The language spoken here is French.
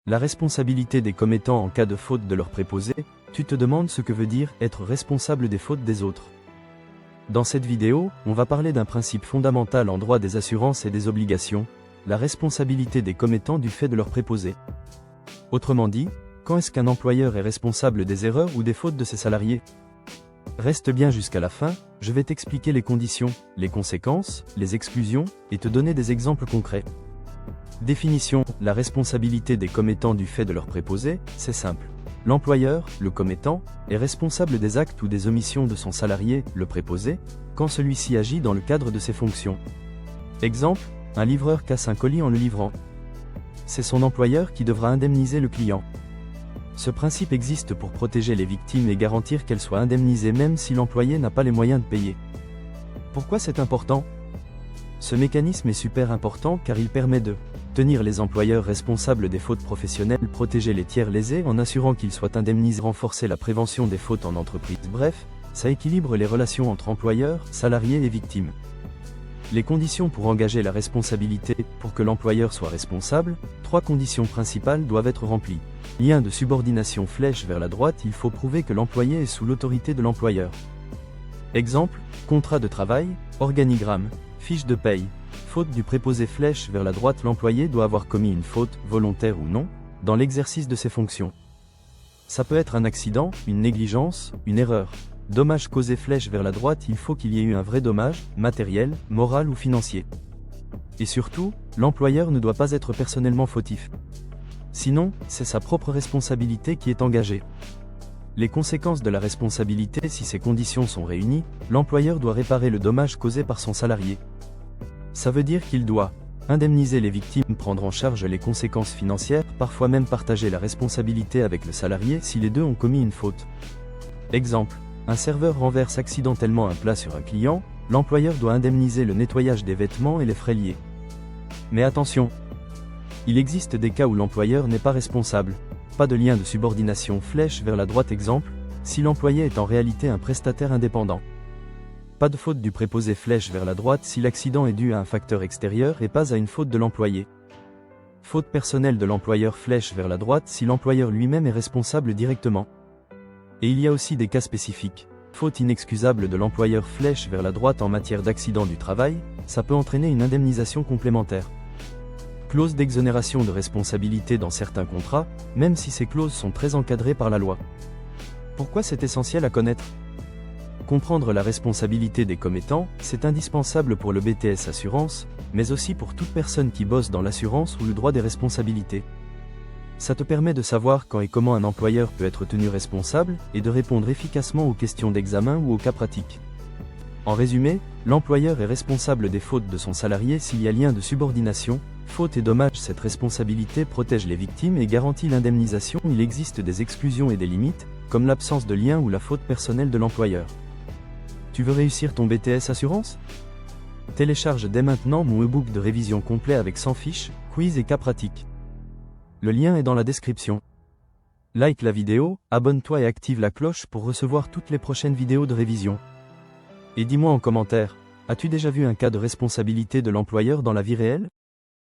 La responsabilité des commettants en cas de faute de leurs préposés, tu te demandes ce que veut dire être responsable des fautes des autres. Dans cette vidéo, on va parler d'un principe fondamental en droit des assurances et des obligations, la responsabilité des commettants du fait de leurs préposés. Autrement dit, quand est-ce qu'un employeur est responsable des erreurs ou des fautes de ses salariés? Reste bien jusqu'à la fin, je vais t'expliquer les conditions, les conséquences, les exclusions, et te donner des exemples concrets. Définition, la responsabilité des commettants du fait de leurs préposés, c'est simple. L'employeur, le commettant, est responsable des actes ou des omissions de son salarié, le préposé, quand celui-ci agit dans le cadre de ses fonctions. Exemple, un livreur casse un colis en le livrant. C'est son employeur qui devra indemniser le client. Ce principe existe pour protéger les victimes et garantir qu'elles soient indemnisées même si l'employé n'a pas les moyens de payer. Pourquoi c'est important? Ce mécanisme est super important car il permet de tenir les employeurs responsables des fautes professionnelles, protéger les tiers lésés en assurant qu'ils soient indemnisés, renforcer la prévention des fautes en entreprise. Bref, ça équilibre les relations entre employeurs, salariés et victimes. Les conditions pour engager la responsabilité, pour que l'employeur soit responsable, 3 conditions principales doivent être remplies. Lien de subordination flèche vers la droite, il faut prouver que l'employé est sous l'autorité de l'employeur. Exemple, contrat de travail, organigramme, fiche de paye. Faute du préposé flèche vers la droite, l'employé doit avoir commis une faute, volontaire ou non, dans l'exercice de ses fonctions. Ça peut être un accident, une négligence, une erreur. Dommage causé flèche vers la droite, il faut qu'il y ait eu un vrai dommage, matériel, moral ou financier. Et surtout, l'employeur ne doit pas être personnellement fautif. Sinon, c'est sa propre responsabilité qui est engagée. Les conséquences de la responsabilité, si ces conditions sont réunies, l'employeur doit réparer le dommage causé par son salarié. Ça veut dire qu'il doit indemniser les victimes, prendre en charge les conséquences financières, parfois même partager la responsabilité avec le salarié si les deux ont commis une faute. Exemple, un serveur renverse accidentellement un plat sur un client, l'employeur doit indemniser le nettoyage des vêtements et les frais liés. Mais attention, il existe des cas où l'employeur n'est pas responsable. Pas de lien de subordination flèche vers la droite. Exemple, si l'employé est en réalité un prestataire indépendant. Pas de faute du préposé flèche vers la droite si l'accident est dû à un facteur extérieur et pas à une faute de l'employé. Faute personnelle de l'employeur flèche vers la droite si l'employeur lui-même est responsable directement. Et il y a aussi des cas spécifiques. Faute inexcusable de l'employeur flèche vers la droite en matière d'accident du travail, ça peut entraîner une indemnisation complémentaire. Clause d'exonération de responsabilité dans certains contrats, même si ces clauses sont très encadrées par la loi. Pourquoi c'est essentiel à connaître? Comprendre la responsabilité des commettants, c'est indispensable pour le BTS Assurance, mais aussi pour toute personne qui bosse dans l'assurance ou le droit des responsabilités. Ça te permet de savoir quand et comment un employeur peut être tenu responsable, et de répondre efficacement aux questions d'examen ou aux cas pratiques. En résumé, l'employeur est responsable des fautes de son salarié s'il y a lien de subordination, faute et dommage. Cette responsabilité protège les victimes et garantit l'indemnisation. Il existe des exclusions et des limites, comme l'absence de lien ou la faute personnelle de l'employeur. Tu veux réussir ton BTS Assurance? Télécharge dès maintenant mon e-book de révision complet avec 100 fiches, quiz et cas pratiques. Le lien est dans la description. Like la vidéo, abonne-toi et active la cloche pour recevoir toutes les prochaines vidéos de révision. Et dis-moi en commentaire, as-tu déjà vu un cas de responsabilité de l'employeur dans la vie réelle?